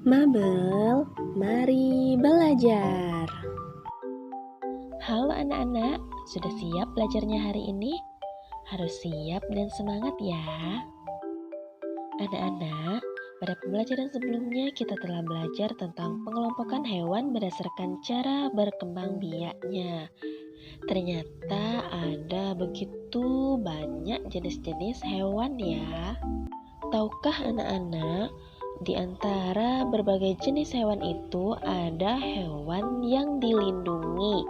Mabel, mari belajar. Halo anak-anak, sudah siap belajarnya hari ini? Harus siap dan semangat ya. Anak-anak, pada pembelajaran sebelumnya kita telah belajar tentang pengelompokan hewan berdasarkan cara berkembang biaknya. Ternyata ada begitu banyak jenis-jenis hewan ya. Tahukah anak-anak, di antara berbagai jenis hewan itu ada hewan yang dilindungi.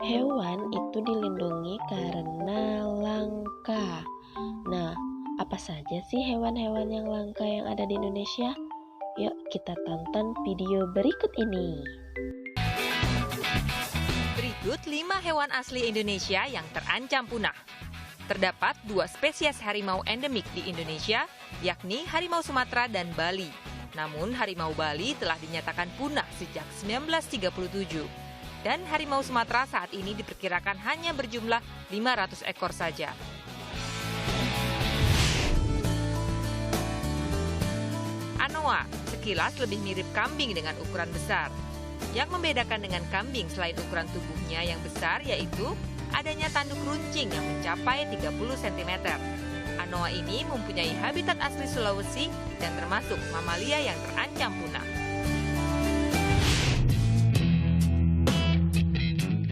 Hewan itu dilindungi karena langka. Nah, apa saja sih hewan-hewan yang langka yang ada di Indonesia? Yuk kita tonton video berikut ini. Berikut 5 hewan asli Indonesia yang terancam punah. Terdapat 2 spesies harimau endemik di Indonesia, yakni harimau Sumatera dan Bali. Namun harimau Bali telah dinyatakan punah sejak 1937. Dan harimau Sumatera saat ini diperkirakan hanya berjumlah 500 ekor saja. Anoa sekilas lebih mirip kambing dengan ukuran besar. Yang membedakan dengan kambing selain ukuran tubuhnya yang besar yaitu adanya tanduk runcing yang mencapai 30 cm. Anoa ini mempunyai habitat asli Sulawesi dan termasuk mamalia yang terancam punah.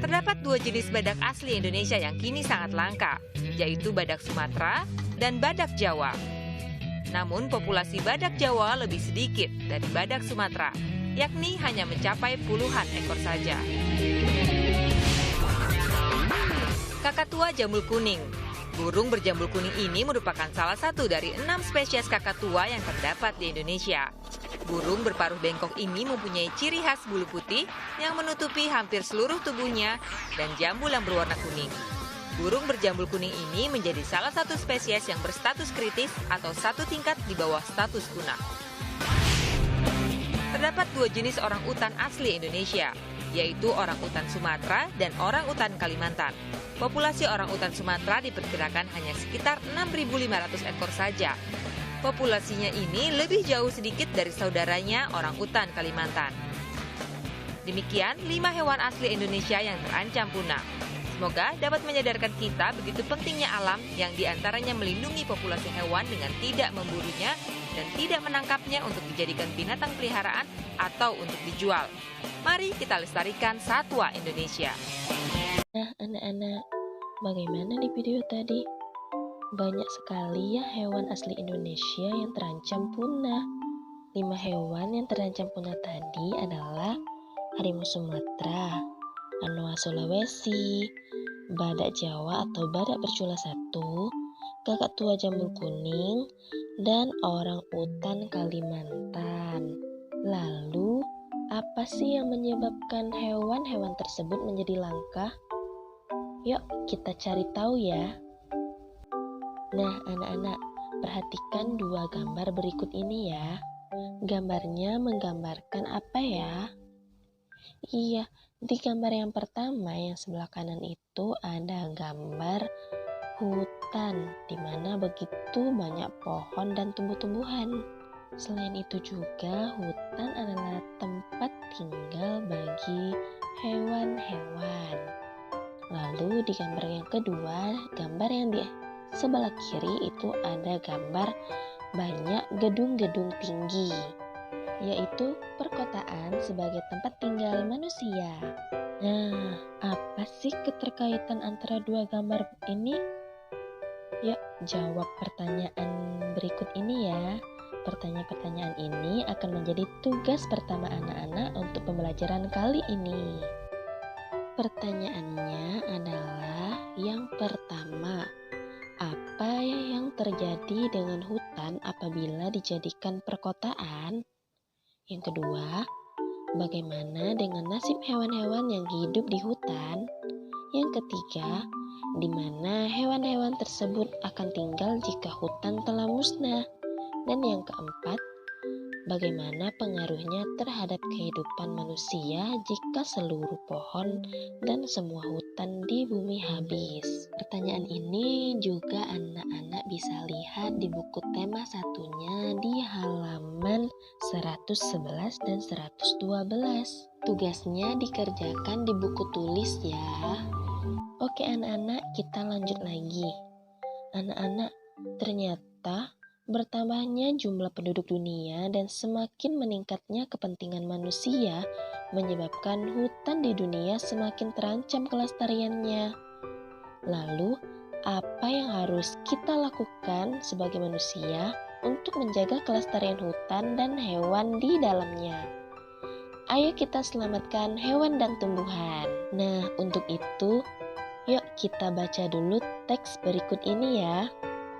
Terdapat 2 jenis badak asli Indonesia yang kini sangat langka, yaitu badak Sumatera dan badak Jawa. Namun populasi badak Jawa lebih sedikit dari badak Sumatera, yakni hanya mencapai puluhan ekor saja. Kakatua jambul kuning. Burung berjambul kuning ini merupakan salah satu dari 6 spesies kakatua yang terdapat di Indonesia. Burung berparuh bengkok ini mempunyai ciri khas bulu putih yang menutupi hampir seluruh tubuhnya dan jambul yang berwarna kuning. Burung berjambul kuning ini menjadi salah satu spesies yang berstatus kritis atau satu tingkat di bawah status punah. Terdapat 2 jenis orang utan asli Indonesia, yaitu orang utan Sumatera dan orang utan Kalimantan. Populasi orang utan Sumatera diperkirakan hanya sekitar 6.500 ekor saja. Populasinya ini lebih jauh sedikit dari saudaranya orang utan Kalimantan. Demikian 5 hewan asli Indonesia yang terancam punah. Semoga dapat menyadarkan kita begitu pentingnya alam yang diantaranya melindungi populasi hewan dengan tidak memburunya dan tidak menangkapnya untuk dijadikan binatang peliharaan atau untuk dijual. Mari kita lestarikan satwa Indonesia. Nah anak-anak, bagaimana di video tadi? Banyak sekali ya hewan asli Indonesia yang terancam punah. 5 hewan yang terancam punah tadi adalah harimau Sumatera, anoa Sulawesi, badak Jawa atau badak bercula 1, kakatua jambul kuning, dan orang utan Kalimantan. Lalu, apa sih yang menyebabkan hewan-hewan tersebut menjadi langka? Yuk kita cari tahu ya. Nah anak-anak, perhatikan 2 gambar berikut ini ya. Gambarnya menggambarkan apa ya? Iya, di gambar yang pertama yang sebelah kanan itu ada gambar hutan, di mana begitu banyak pohon dan tumbuh-tumbuhan. Selain itu juga hutan adalah tempat tinggal bagi hewan-hewan. Lalu di gambar yang kedua, gambar yang di sebelah kiri itu ada gambar banyak gedung-gedung tinggi, yaitu perkotaan sebagai tempat tinggal manusia. Nah, apa sih keterkaitan antara 2 gambar ini? Yuk jawab pertanyaan berikut ini ya. Pertanyaan-pertanyaan ini akan menjadi tugas pertama anak-anak untuk pembelajaran kali ini. Pertanyaannya adalah yang pertama, apa yang terjadi dengan hutan apabila dijadikan perkotaan? Yang kedua, bagaimana dengan nasib hewan-hewan yang hidup di hutan? Yang ketiga, di mana hewan-hewan tersebut akan tinggal jika hutan telah musnah? Dan yang keempat, bagaimana pengaruhnya terhadap kehidupan manusia jika seluruh pohon dan semua hutan hutan di bumi habis? Pertanyaan ini juga anak-anak bisa lihat di buku tema satunya di halaman 111 dan 112. Tugasnya dikerjakan di buku tulis ya. Oke anak-anak, kita lanjut lagi. Anak-anak, ternyata bertambahnya jumlah penduduk dunia dan semakin meningkatnya kepentingan manusia menyebabkan hutan di dunia semakin terancam kelestariannya. Lalu, apa yang harus kita lakukan sebagai manusia untuk menjaga kelestarian hutan dan hewan di dalamnya? Ayo kita selamatkan hewan dan tumbuhan. Nah, untuk itu, yuk kita baca dulu teks berikut ini ya.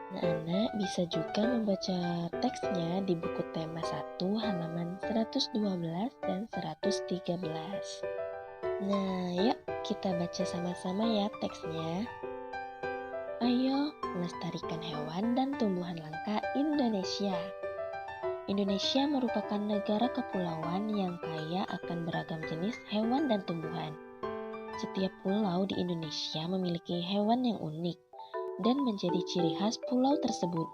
Anak-anak bisa juga membaca teksnya di buku tema 1 halaman 112 dan 113. Nah, yuk kita baca sama-sama ya teksnya. Ayo melestarikan hewan dan tumbuhan langka Indonesia. Indonesia merupakan negara kepulauan yang kaya akan beragam jenis hewan dan tumbuhan. Setiap pulau di Indonesia memiliki hewan yang unik dan menjadi ciri khas pulau tersebut.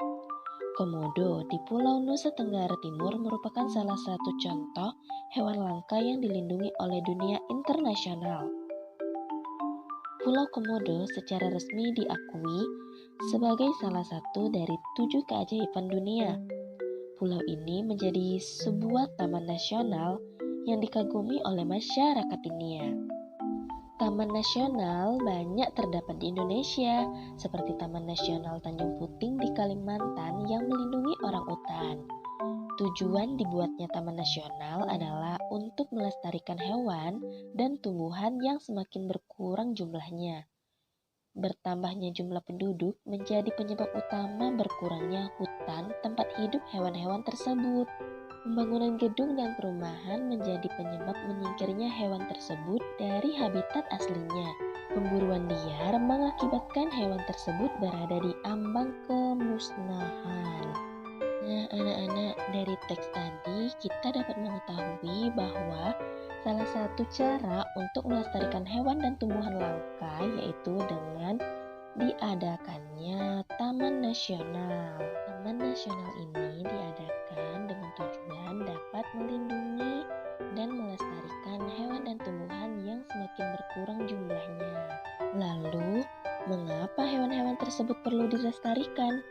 Komodo di Pulau Nusa Tenggara Timur merupakan salah satu contoh hewan langka yang dilindungi oleh dunia internasional. Pulau Komodo secara resmi diakui sebagai salah satu dari 7 keajaiban dunia. Pulau ini menjadi sebuah taman nasional yang dikagumi oleh masyarakat dunia. Taman nasional banyak terdapat di Indonesia, seperti Taman Nasional Tanjung Puting di Kalimantan yang melindungi orangutan. Tujuan dibuatnya taman nasional adalah untuk melestarikan hewan dan tumbuhan yang semakin berkurang jumlahnya. Bertambahnya jumlah penduduk menjadi penyebab utama berkurangnya hutan tempat hidup hewan-hewan tersebut. Pembangunan gedung dan perumahan menjadi penyebab menyingkirnya hewan tersebut dari habitat aslinya. Pemburuan liar mengakibatkan hewan tersebut berada di ambang kemusnahan. Nah, anak-anak, dari teks tadi kita dapat mengetahui bahwa salah satu cara untuk melestarikan hewan dan tumbuhan langka yaitu dengan diadakannya Taman Nasional. Taman Nasional ini diadakan dengan tujuan dapat melindungi dan melestarikan hewan dan tumbuhan yang semakin berkurang jumlahnya. Lalu, mengapa hewan-hewan tersebut perlu dilestarikan?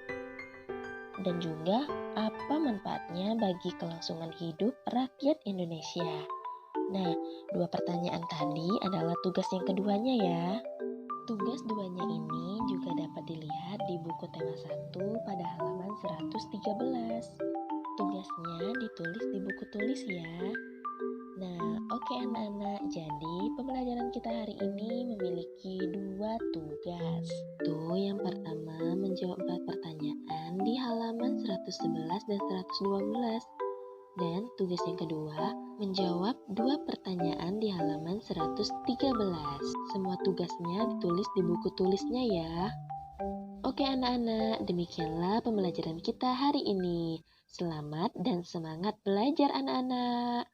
Dan juga, apa manfaatnya bagi kelangsungan hidup rakyat Indonesia? Nah, 2 pertanyaan tadi adalah tugas yang keduanya ya. Tugas 2-nya ini juga dapat dilihat di buku tema 1 pada halaman 113. Tugasnya ditulis di buku tulis ya. Nah, oke anak-anak, jadi pembelajaran kita hari ini memiliki 2 tugas. Tuh, yang pertama menjawab 4 pertanyaan di halaman 111 dan 112. Dan tugas yang kedua, menjawab 2 pertanyaan di halaman 113. Semua tugasnya ditulis di buku tulisnya ya. Oke anak-anak, demikianlah pembelajaran kita hari ini. Selamat dan semangat belajar anak-anak.